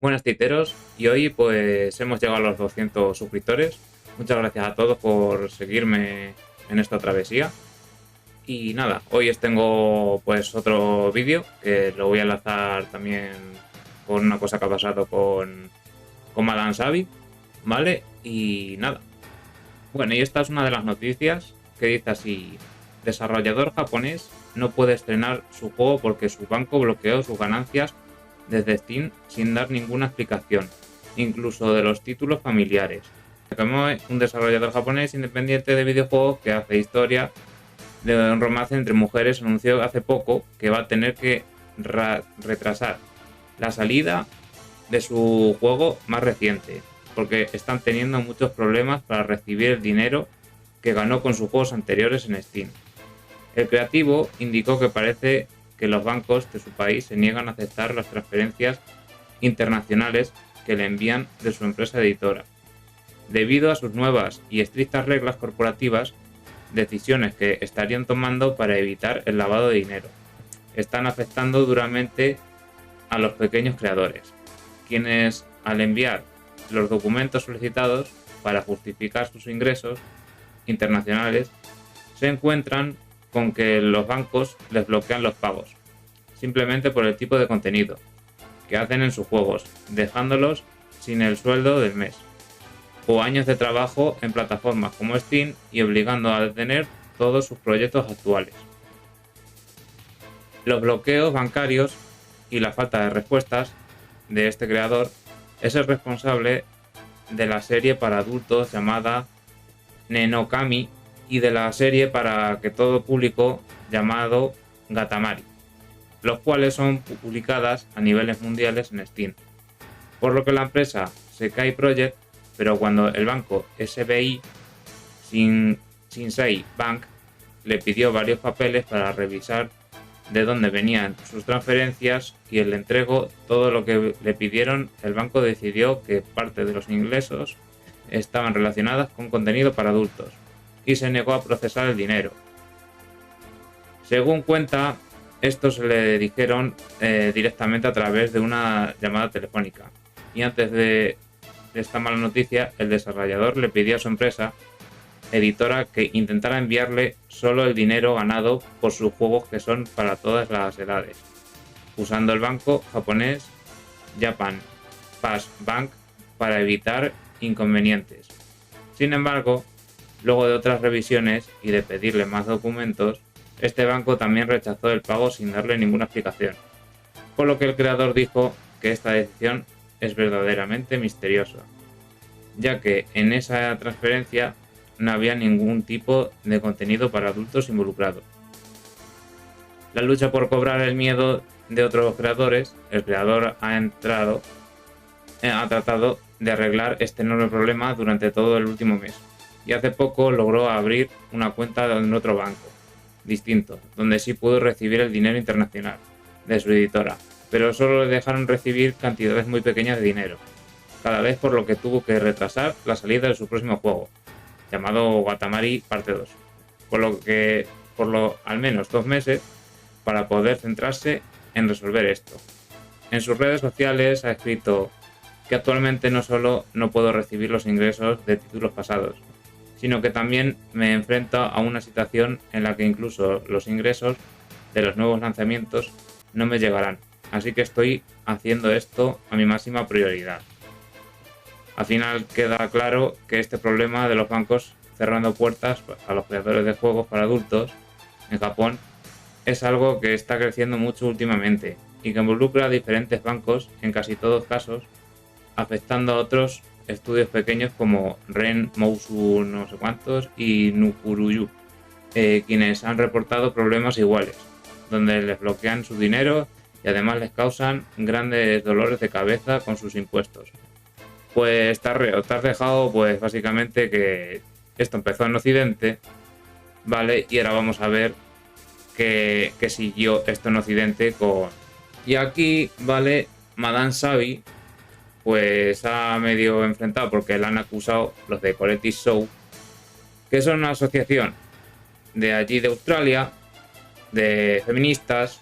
Buenas titeros, y hoy pues hemos llegado a los 200 suscriptores. Muchas gracias a todos por seguirme en esta travesía. Y nada, hoy os tengo pues otro vídeo que lo voy a enlazar también con una cosa que ha pasado con Madame Sabi, ¿vale? Y nada. Bueno, y esta es una de las noticias que dice así: desarrollador japonés no puede estrenar su juego porque su banco bloqueó sus ganancias desde Steam sin dar ninguna explicación, incluso de los títulos familiares. Komoe, un desarrollador japonés independiente de videojuegos que hace historia de un romance entre mujeres, anunció hace poco que va a tener que retrasar la salida de su juego más reciente, porque están teniendo muchos problemas para recibir el dinero que ganó con sus juegos anteriores en Steam. El creativo indicó que parece que los bancos de su país se niegan a aceptar las transferencias internacionales que le envían de su empresa editora. Debido a sus nuevas y estrictas reglas corporativas, decisiones que estarían tomando para evitar el lavado de dinero están afectando duramente a los pequeños creadores, quienes al enviar los documentos solicitados para justificar sus ingresos internacionales se encuentran con que los bancos les bloquean los pagos, simplemente por el tipo de contenido que hacen en sus juegos, dejándolos sin el sueldo del mes, o años de trabajo en plataformas como Steam y obligando a detener todos sus proyectos actuales. Los bloqueos bancarios y la falta de respuestas de este creador es el responsable de la serie para adultos llamada Nenokami y de la serie para que todo público llamado Gatamari, los cuales son publicadas a niveles mundiales en Steam. Por lo que la empresa Sekai Project, pero cuando el banco SBI Shinsei Bank le pidió varios papeles para revisar de dónde venían sus transferencias y le entregó todo lo que le pidieron, el banco decidió que parte de los ingresos estaban relacionadas con contenido para adultos y se negó a procesar el dinero. Según cuenta, esto se le dijeron directamente a través de una llamada telefónica, y antes de esta mala noticia, el desarrollador le pidió a su empresa editora que intentara enviarle solo el dinero ganado por sus juegos, que son para todas las edades, usando el banco japonés Japan Pass Bank para evitar inconvenientes. Sin embargo, luego de otras revisiones y de pedirle más documentos, este banco también rechazó el pago sin darle ninguna explicación, por lo que el creador dijo que esta decisión es verdaderamente misteriosa, ya que en esa transferencia no había ningún tipo de contenido para adultos involucrado. La lucha por cobrar el miedo de otros creadores, el creador ha tratado de arreglar este enorme problema durante todo el último mes, y hace poco logró abrir una cuenta en otro banco distinto, donde sí pudo recibir el dinero internacional de su editora, pero solo le dejaron recibir cantidades muy pequeñas de dinero cada vez, por lo que tuvo que retrasar la salida de su próximo juego, llamado Gatamari Parte 2, por al menos 2 meses, para poder centrarse en resolver esto. En sus redes sociales ha escrito que actualmente no solo no puedo recibir los ingresos de títulos pasados, sino que también me enfrento a una situación en la que incluso los ingresos de los nuevos lanzamientos no me llegarán, así que estoy haciendo esto a mi máxima prioridad. Al final queda claro que este problema de los bancos cerrando puertas a los creadores de juegos para adultos en Japón es algo que está creciendo mucho últimamente y que involucra a diferentes bancos, en casi todos casos, afectando a otros estudios pequeños como Ren, Mousu no sé cuántos y Nukuruyu, quienes han reportado problemas iguales, donde les bloquean su dinero y además les causan grandes dolores de cabeza con sus impuestos. Pues te has dejado pues básicamente que esto empezó en Occidente, ¿vale? Y ahora vamos a ver que siguió esto en Occidente con... Y aquí, ¿vale? Madame Sabi pues ha medio enfrentado porque la han acusado los de Collective Show, que son una asociación de allí de Australia, de feministas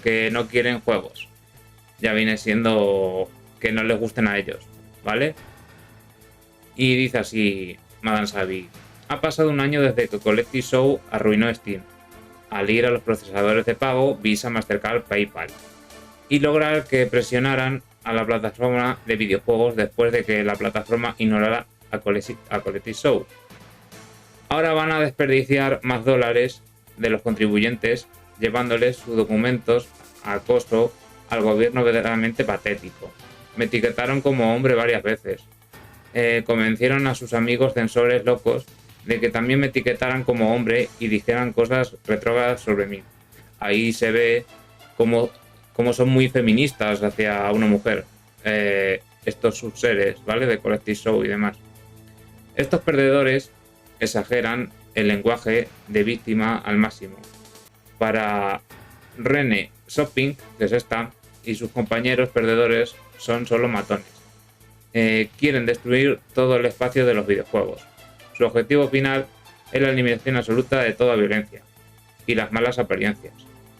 que no quieren juegos. Ya viene siendo que no les gusten a ellos, ¿vale? Y dice así Madame Sabi: ha pasado un año desde que Collective Show arruinó Steam, al ir a los procesadores de pago Visa, Mastercard, PayPal, y lograr que presionaran a la plataforma de videojuegos después de que la plataforma ignorara a Collective Show. Ahora van a desperdiciar más dólares de los contribuyentes llevándoles sus documentos a costo al gobierno verdaderamente patético. Me etiquetaron como hombre varias veces. Convencieron a sus amigos censores locos de que también me etiquetaran como hombre y dijeran cosas retrógradas sobre mí. Ahí se ve cómo son muy feministas hacia una mujer, estos subseres, ¿vale? De Collective Show y demás. Estos perdedores exageran el lenguaje de víctima al máximo. Para René Shopping, que es esta, y sus compañeros perdedores son solo matones. Quieren destruir todo el espacio de los videojuegos. Su objetivo final es la eliminación absoluta de toda violencia y las malas apariencias.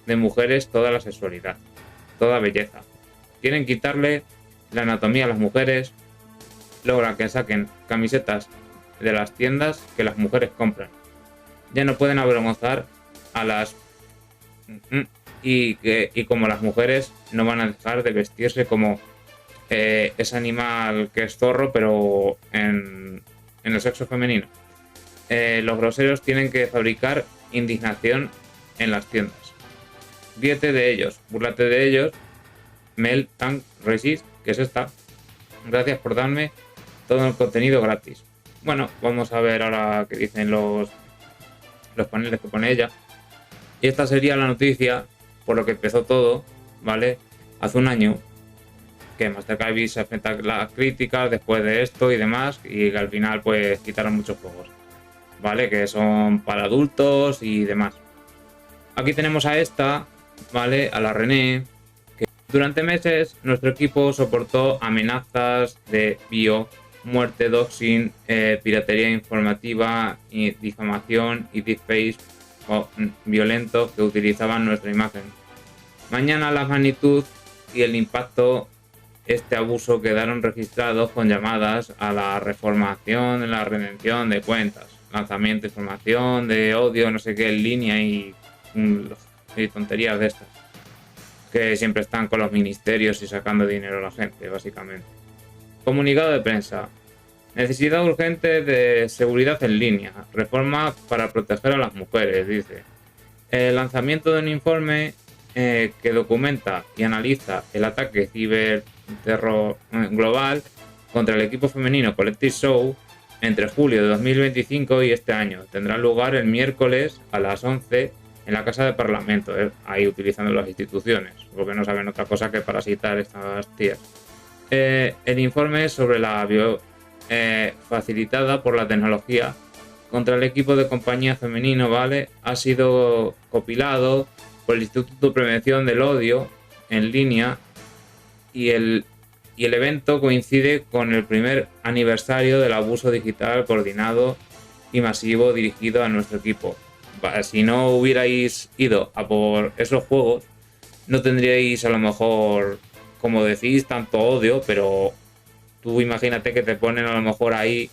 De mujeres toda la sexualidad, toda belleza. Quieren quitarle la anatomía a las mujeres, logran que saquen camisetas de las tiendas que las mujeres compran. Ya no pueden avergonzar a las... Y como las mujeres no van a dejar de vestirse como ese animal que es zorro, pero en el sexo femenino. Los groseros tienen que fabricar indignación en las tiendas. Ríete de ellos, búrlate de ellos. Mel Tank Resist, que es esta. Gracias por darme todo el contenido gratis. Bueno, vamos a ver ahora qué dicen los paneles que pone ella. Y esta sería la noticia por lo que empezó todo, ¿vale? Hace un año, que Mastercard se enfrenta a las críticas después de esto y demás, y que al final pues quitaron muchos juegos, ¿vale? Que son para adultos y demás. Aquí tenemos a esta, ¿vale? A la René, que durante meses nuestro equipo soportó amenazas de muerte, doxing, piratería informativa, y difamación y deepfakes violentos que utilizaban nuestra imagen. Mañana la magnitud y el impacto este abuso quedaron registrados con llamadas a la reformación, la redención de cuentas, lanzamiento de información de odio, no sé qué, en línea y tonterías de estas, que siempre están con los ministerios y sacando dinero a la gente, básicamente. Comunicado de prensa. Necesidad urgente de seguridad en línea. Reforma para proteger a las mujeres, dice. El lanzamiento de un informe que documenta y analiza el ataque ciberterror global contra el equipo femenino Collective Show entre julio de 2025 y este año. Tendrá lugar el miércoles a las 11 en la Casa de Parlamento, ahí utilizando las instituciones, porque no saben otra cosa que parasitar estas tías. El informe es sobre la facilitada por la tecnología contra el equipo de compañía femenino, ¿vale? Ha sido compilado por el Instituto de Prevención del Odio en línea y el evento coincide con el primer aniversario del abuso digital coordinado y masivo dirigido a nuestro equipo. Si no hubierais ido a por esos juegos, no tendríais a lo mejor, como decís, tanto odio, pero tú imagínate que te ponen a lo mejor ahí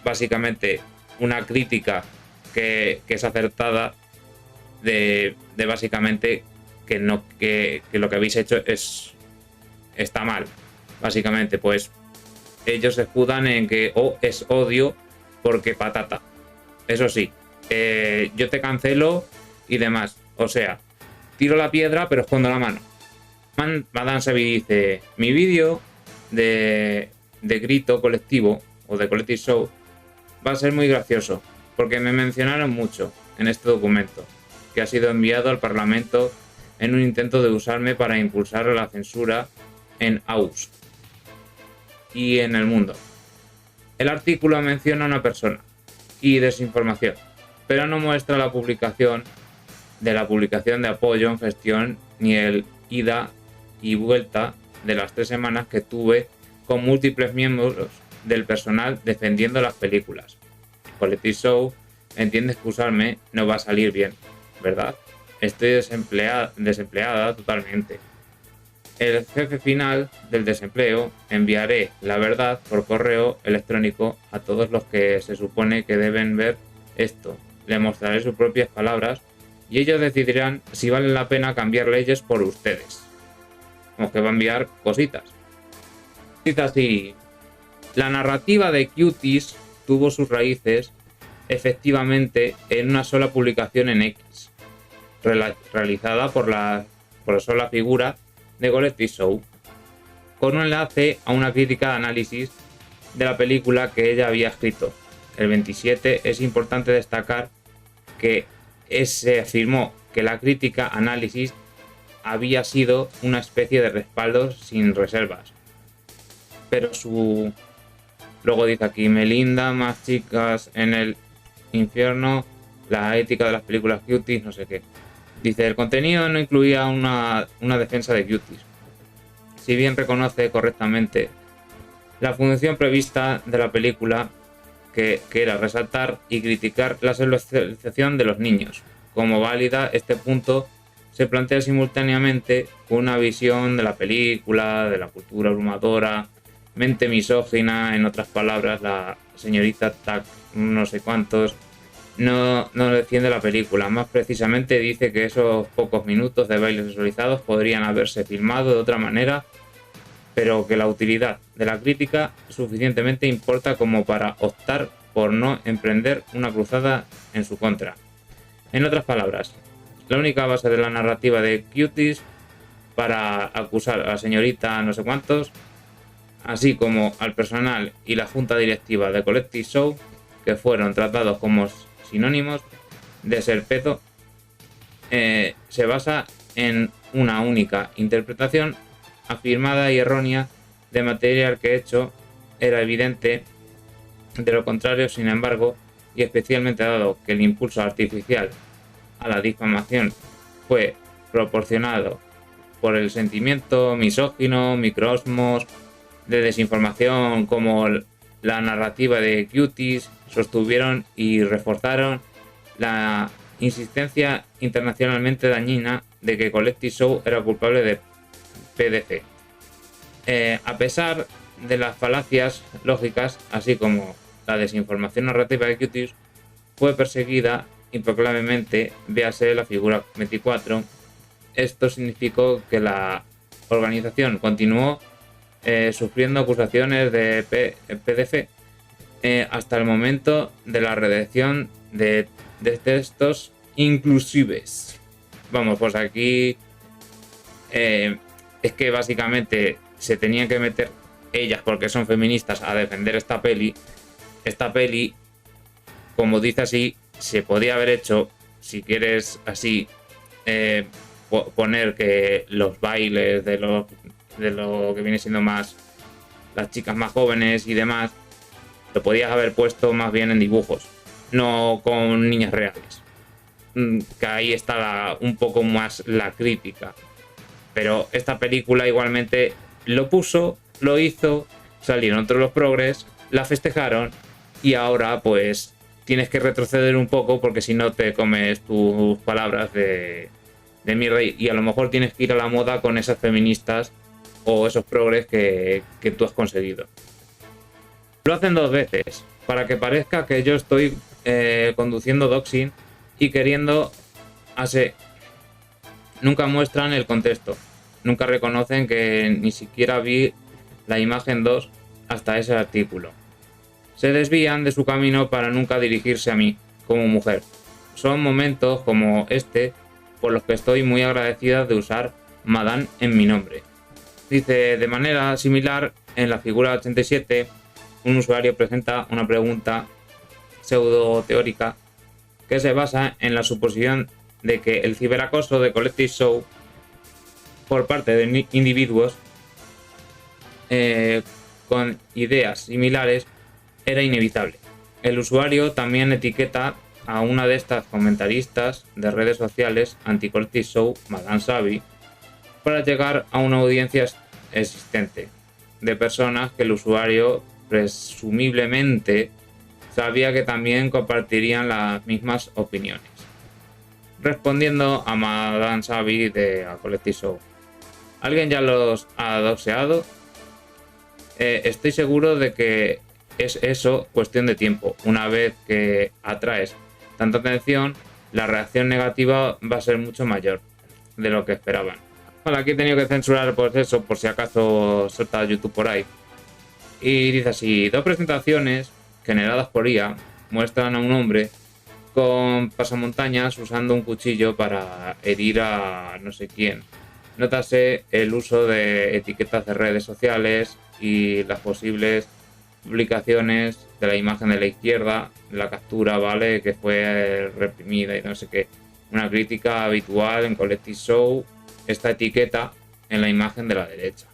básicamente una crítica que es acertada de básicamente que lo que habéis hecho está mal. Básicamente, pues ellos se escudan en que es odio porque patata. Eso sí, yo te cancelo y demás. O sea, tiro la piedra pero escondo la mano. Madame Sabi dice: mi vídeo de grito colectivo o de Collective Show va a ser muy gracioso porque me mencionaron mucho en este documento que ha sido enviado al Parlamento en un intento de usarme para impulsar la censura en AUS y en el mundo. El artículo menciona a una persona y desinformación, pero no muestra la publicación de apoyo en gestión ni el ida y vuelta de las 3 semanas que tuve con múltiples miembros del personal defendiendo las películas. Collective Show entiende que usarme no va a salir bien, ¿verdad? Estoy desempleada totalmente. el jefe final del desempleo, enviaré la verdad por correo electrónico a todos los que se supone que deben ver esto. Le mostraré sus propias palabras y ellos decidirán si vale la pena cambiar leyes por ustedes. Como que va a enviar cositas. Dice así: la narrativa de Cuties tuvo sus raíces efectivamente en una sola publicación en X, realizada por la sola figura de Collective Show, con un enlace a una crítica de análisis de la película que ella había escrito. El 27 es importante destacar que se afirmó que la crítica análisis había sido una especie de respaldo sin reservas. Pero luego dice aquí: Melinda, más chicas en el infierno, la ética de las películas Cuties, no sé qué. Dice: el contenido no incluía una defensa de Cuties, si bien reconoce correctamente la función prevista de la película, que era resaltar y criticar la sexualización de los niños. Como válida, este punto se plantea simultáneamente con una visión de la película, de la cultura abrumadora, mente misógina. En otras palabras, la señorita Tack, no sé cuántos, no defiende la película. Más precisamente dice que esos pocos minutos de bailes sexualizados podrían haberse filmado de otra manera, pero que la utilidad de la crítica suficientemente importa como para optar por no emprender una cruzada en su contra. En otras palabras, la única base de la narrativa de Cuties para acusar a la señorita no sé cuántos, así como al personal y la junta directiva de Collective Show, que fueron tratados como sinónimos de ser pedo, se basa en una única interpretación afirmada y errónea de material que hecho era evidente. De lo contrario, sin embargo, y especialmente dado que el impulso artificial a la difamación fue proporcionado por el sentimiento misógino, microsmos de desinformación como la narrativa de Cuties, sostuvieron y reforzaron la insistencia internacionalmente dañina de que Collective Show era culpable de PDC. A pesar de las falacias lógicas, así como la desinformación narrativa de Cuties, fue perseguida implacablemente, véase la figura 24. Esto significó que la organización continuó sufriendo acusaciones de PDC hasta el momento de la redacción de textos inclusives. Vamos, pues aquí es que básicamente se tenían que meter ellas, porque son feministas, a defender esta peli. Esta peli, como dice así, se podía haber hecho, si quieres así, poner que los bailes de lo que viene siendo más las chicas más jóvenes y demás, lo podías haber puesto más bien en dibujos, no con niñas reales. Que ahí está un poco más la crítica. Pero esta película igualmente lo puso, lo hizo, salieron otros los progres, la festejaron y ahora pues tienes que retroceder un poco, porque si no te comes tus palabras de mierda, y a lo mejor tienes que ir a la moda con esas feministas o esos progres que tú has conseguido. Lo hacen dos veces, para que parezca que yo estoy conduciendo doxing y queriendo hacer. Nunca muestran el contexto, nunca reconocen que ni siquiera vi la imagen 2 hasta ese artículo. Se desvían de su camino para nunca dirigirse a mí, como mujer. Son momentos como este por los que estoy muy agradecida de usar Madame en mi nombre. Dice: de manera similar, en la figura 87, un usuario presenta una pregunta pseudo teórica que se basa en la suposición de que el ciberacoso de Collective Show por parte de individuos con ideas similares era inevitable. El usuario también etiqueta a una de estas comentaristas de redes sociales anti-Collective Show, Madame Savi, para llegar a una audiencia existente de personas que el usuario presumiblemente sabía que también compartirían las mismas opiniones. Respondiendo a Madame Savi de a Collective Show: ¿Alguien ya los ha doxeado? Estoy seguro de que es eso cuestión de tiempo. Una vez que atraes tanta atención, la reacción negativa va a ser mucho mayor de lo que esperaban. Bueno, aquí he tenido que censurar pues eso, por si acaso salta YouTube por ahí. Y dice así: dos presentaciones generadas por IA muestran a un hombre con pasamontañas usando un cuchillo para herir a no sé quién. Nótase el uso de etiquetas de redes sociales y las posibles publicaciones de la imagen de la izquierda, la captura, ¿vale? Que fue reprimida y no sé qué. Una crítica habitual en Collective Show, esta etiqueta en la imagen de la derecha.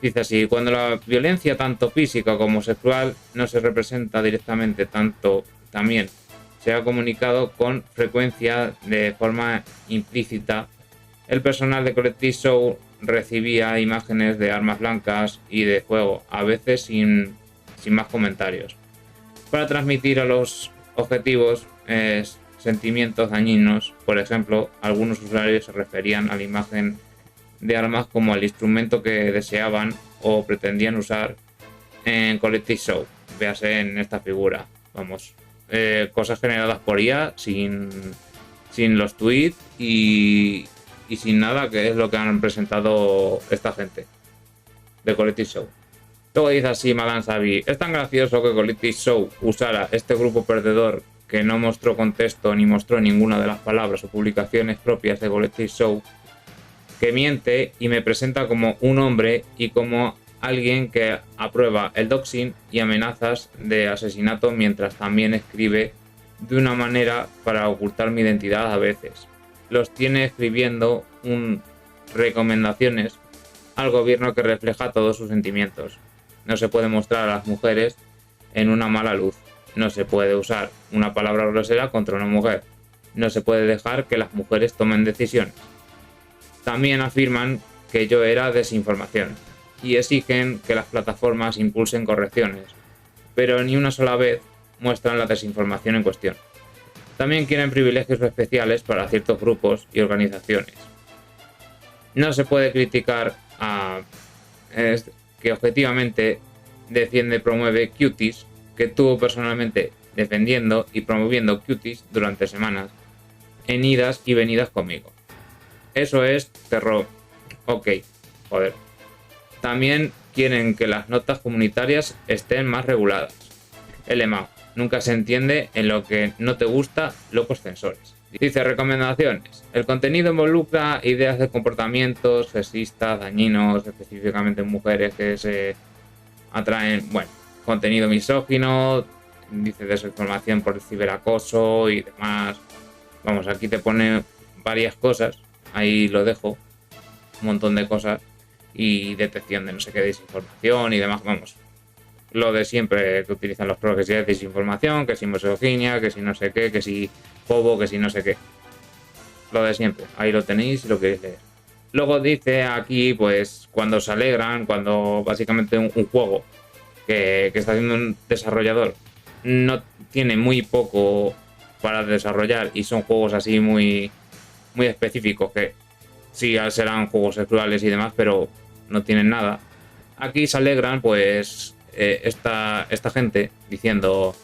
Dice así: cuando la violencia tanto física como sexual no se representa directamente, tanto también se ha comunicado con frecuencia de forma implícita. El personal de Collective Show recibía imágenes de armas blancas y de fuego, a veces sin más comentarios, para transmitir a los objetivos sentimientos dañinos. Por ejemplo, algunos usuarios se referían a la imagen de armas como el instrumento que deseaban o pretendían usar en Collective Show. Véase en esta figura. Vamos, cosas generadas por IA sin los tweets y sin nada, que es lo que han presentado esta gente de Collective Show. Luego dice así Madame Sabi: es tan gracioso que Collective Show usara este grupo perdedor que no mostró contexto ni mostró ninguna de las palabras o publicaciones propias de Collective Show, que miente y me presenta como un hombre y como alguien que aprueba el doxing y amenazas de asesinato, mientras también escribe de una manera para ocultar mi identidad a veces. Los tiene escribiendo recomendaciones al gobierno que refleja todos sus sentimientos. No se puede mostrar a las mujeres en una mala luz. No se puede usar una palabra grosera contra una mujer. No se puede dejar que las mujeres tomen decisiones. También afirman que yo era desinformación y exigen que las plataformas impulsen correcciones, pero ni una sola vez muestran la desinformación en cuestión. También quieren privilegios especiales para ciertos grupos y organizaciones. No se puede criticar a que objetivamente defiende y promueve Cuties, que estuvo personalmente defendiendo y promoviendo Cuties durante semanas, en idas y venidas conmigo. Eso es terror. Ok, joder. También quieren que las notas comunitarias estén más reguladas. El lema: nunca se entiende en lo que no te gusta, locos censores. Dice recomendaciones: el contenido involucra ideas de comportamientos sexistas, dañinos, específicamente en mujeres que se atraen, bueno, contenido misógino, dice desinformación por el ciberacoso y demás. Vamos, aquí te pone varias cosas, ahí lo dejo, un montón de cosas, y detección de no sé qué desinformación y demás, vamos. Lo de siempre que utilizan los pros, que si es desinformación, que si misoginia, que si no sé qué, que si fobo, que si no sé qué. Lo de siempre, ahí lo tenéis si lo queréis leer. Luego dice aquí, pues, cuando se alegran, cuando básicamente un juego que está haciendo un desarrollador no tiene muy poco para desarrollar y son juegos así muy específicos, que sí serán juegos sexuales y demás, pero no tienen nada. Aquí se alegran, pues, esta gente diciendo: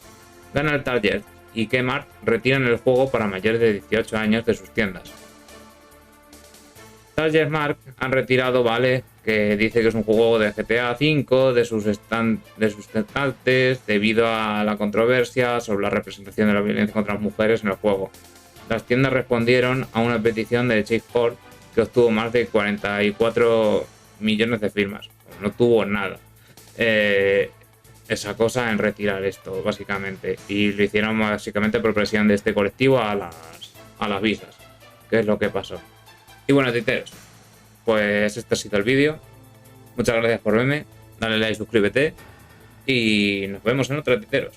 gana el Target y Kmart retiran el juego para mayores de 18 años de sus tiendas. Target Mark han retirado, vale, que dice que es un juego de GTA V de sus estantes debido a la controversia sobre la representación de la violencia contra las mujeres en el juego. Las tiendas respondieron a una petición de Chase4 que obtuvo más de 44 millones de firmas. No tuvo nada. Esa cosa en retirar esto, básicamente. Y lo hicieron básicamente por presión de este colectivo a las visas, que es lo que pasó. Y bueno, titeros, pues este ha sido el vídeo. Muchas gracias por verme. Dale like, suscríbete y nos vemos en otro, titeros.